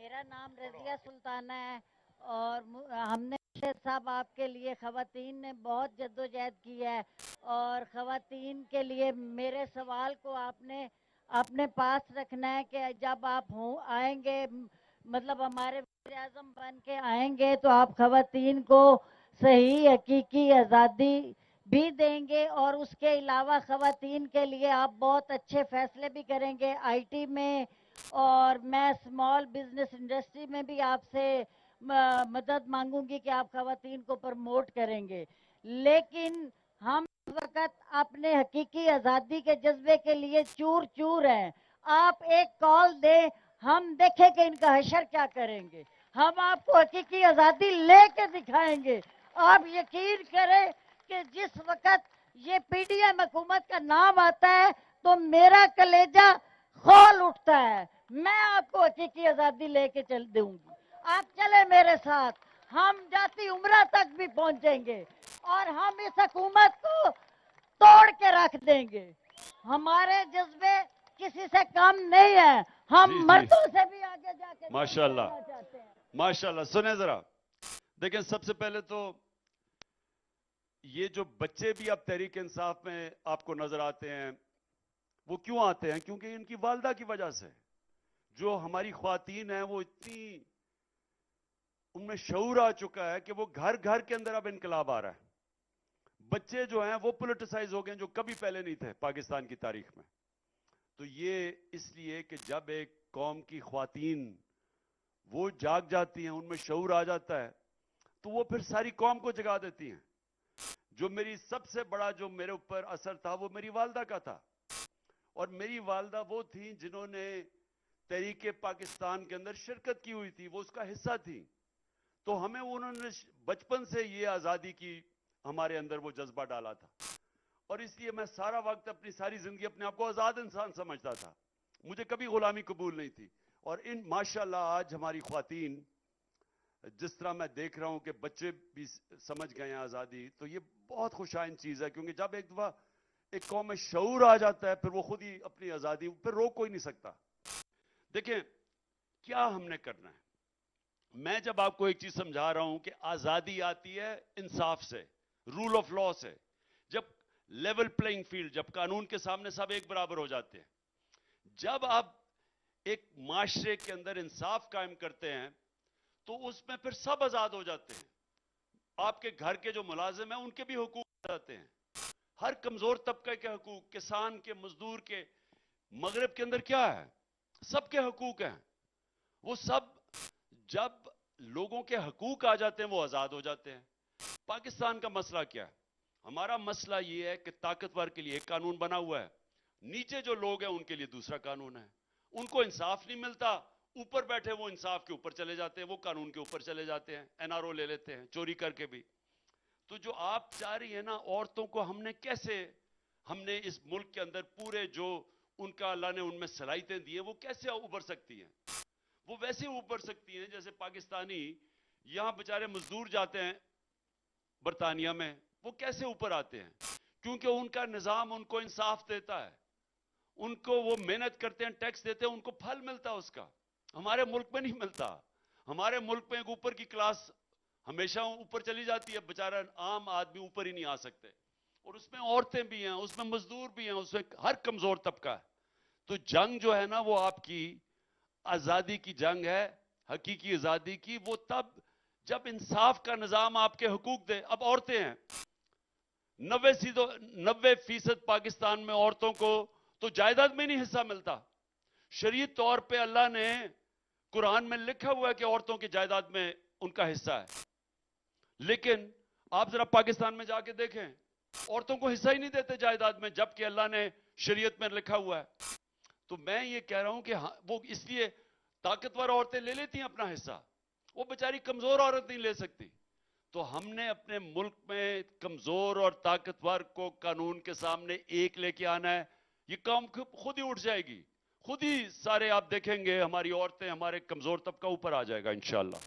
میرا نام رضیہ سلطانہ ہے اور ہم نے صاحب آپ کے لیے خواتین نے بہت جدوجہد کی ہے اور خواتین کے لیے میرے سوال کو آپ نے اپنے پاس رکھنا ہے کہ جب آپ آئیں گے مطلب ہمارے وزیر اعظم بن کے آئیں گے تو آپ خواتین کو صحیح حقیقی آزادی بھی دیں گے اور اس کے علاوہ خواتین کے لیے آپ بہت اچھے فیصلے بھی کریں گے آئی ٹی میں اور میں اسمال بزنس انڈسٹری میں بھی آپ سے مدد مانگوں گی کہ آپ خواتین کو پروموٹ کریں گے لیکن ہم اس وقت اپنے حقیقی آزادی کے جذبے کے لیے چور چور ہیں آپ ایک کال دیں ہم دیکھیں کہ ان کا حشر کیا کریں گے ہم آپ کو حقیقی آزادی لے کے دکھائیں گے آپ یقین کریں کہ جس وقت یہ پی ڈی ایم حکومت کا نام آتا ہے تو میرا کلیجہ کھول اٹھتا ہے میں آپ کو حقیقی آزادی لے کے چل دوں گی آپ چلے میرے ساتھ ہم جاتی عمرہ تک بھی پہنچیں گے اور ہم اس حکومت کو توڑ کے رکھ دیں گے ہمارے جذبے کسی سے کم نہیں ہیں ہم جی مردوں سے بھی آگے جا کے ماشاءاللہ کرنا چاہتے ہیں ماشاءاللہ. سنیں ذرا، دیکھیں سب سے پہلے تو یہ جو بچے بھی اب تحریک انصاف میں آپ کو نظر آتے ہیں وہ کیوں آتے ہیں؟ کیونکہ ان کی والدہ کی وجہ سے جو ہماری خواتین ہیں وہ اتنی ان میں شعور آ چکا ہے کہ وہ گھر گھر کے اندر اب انقلاب آ رہا ہے. بچے جو ہیں وہ پولیٹیسائز ہو گئے جو کبھی پہلے نہیں تھے پاکستان کی تاریخ میں. تو یہ اس لیے کہ جب ایک قوم کی خواتین وہ جاگ جاتی ہیں ان میں شعور آ جاتا ہے تو وہ پھر ساری قوم کو جگا دیتی ہیں. جو میری سب سے بڑا جو میرے اوپر اثر تھا وہ میری والدہ کا تھا اور میری والدہ وہ تھیں جنہوں نے تحریک پاکستان کے اندر شرکت کی ہوئی تھی وہ اس کا حصہ تھی. تو ہمیں انہوں نے بچپن سے یہ آزادی کی ہمارے اندر وہ جذبہ ڈالا تھا اور اس لیے میں سارا وقت اپنی ساری زندگی اپنے آپ کو آزاد انسان سمجھتا تھا. مجھے کبھی غلامی قبول نہیں تھی. اور ان ماشاءاللہ آج ہماری خواتین جس طرح میں دیکھ رہا ہوں کہ بچے بھی سمجھ گئے ہیں آزادی تو یہ بہت خوشائن چیز ہے کیونکہ جب ایک دفعہ ایک قوم میں شعور آ جاتا ہے پھر وہ خود ہی اپنی آزادی پھر روک کوئی نہیں سکتا. دیکھیں کیا ہم نے کرنا ہے. میں جب آپ کو ایک چیز سمجھا رہا ہوں کہ آزادی آتی ہے انصاف سے رول آف لا سے جب لیول پلینگ فیلڈ جب قانون کے سامنے سب ایک برابر ہو جاتے ہیں جب آپ ایک معاشرے کے اندر انصاف قائم کرتے ہیں تو اس میں پھر سب آزاد ہو جاتے ہیں. آپ کے گھر کے جو ملازم ہیں ان کے بھی حقوق آ جاتے ہیں. ہر کمزور طبقے کے حقوق کسان کے مزدور کے مغرب کے اندر کیا ہے سب کے حقوق ہیں. وہ سب جب لوگوں کے حقوق آ جاتے ہیں وہ آزاد ہو جاتے ہیں. پاکستان کا مسئلہ کیا ہے؟ ہمارا مسئلہ یہ ہے کہ طاقتور کے لیے ایک قانون بنا ہوا ہے نیچے جو لوگ ہیں ان کے لیے دوسرا قانون ہے. ان کو انصاف نہیں ملتا اوپر بیٹھے وہ انصاف کے اوپر چلے جاتے ہیں وہ قانون کے اوپر چلے جاتے ہیں این آر او لے لیتے ہیں چوری کر کے بھی. تو جو آپ چاہ رہی ہیں نا عورتوں کو ہم نے کیسے ہم نے اس ملک کے اندر پورے جو ان کا اللہ نے ان میں صلاحیتیں دی ہیں وہ کیسے ابھر سکتی ہیں؟ وہ ویسے ابھر سکتی ہیں جیسے پاکستانی یہاں بیچارے مزدور جاتے ہیں برطانیہ میں وہ کیسے اوپر آتے ہیں کیونکہ ان کا نظام ان کو انصاف دیتا ہے. ان کو وہ محنت کرتے ہیں ٹیکس دیتے ہیں ان کو پھل ملتا اس کا. ہمارے ملک میں نہیں ملتا. ہمارے ملک میں ایک اوپر کی کلاس ہمیشہ اوپر چلی جاتی ہے بیچارہ عام آدمی اوپر ہی نہیں آ سکتے اور اس میں عورتیں بھی ہیں اس میں مزدور بھی ہیں اس میں ہر کمزور طبقہ ہے. تو جنگ جو ہے نا وہ آپ کی آزادی کی جنگ ہے حقیقی آزادی کی وہ تب جب انصاف کا نظام آپ کے حقوق دے. اب عورتیں ہیں 90% پاکستان میں عورتوں کو تو جائیداد میں نہیں حصہ ملتا. شریعت طور پہ اللہ نے قرآن میں لکھا ہوا ہے کہ عورتوں کی جائیداد میں ان کا حصہ ہے لیکن آپ ذرا پاکستان میں جا کے دیکھیں عورتوں کو حصہ ہی نہیں دیتے جائیداد میں جبکہ اللہ نے شریعت میں لکھا ہوا ہے. تو میں یہ کہہ رہا ہوں کہ وہ اس لیے طاقتور عورتیں لے لیتی ہیں اپنا حصہ وہ بیچاری کمزور عورت نہیں لے سکتی. تو ہم نے اپنے ملک میں کمزور اور طاقتور کو قانون کے سامنے ایک لے کے آنا ہے. یہ کام خود ہی اٹھ جائے گی خود ہی سارے آپ دیکھیں گے ہماری عورتیں ہمارے کمزور طبقہ اوپر آ جائے گا انشاءاللہ.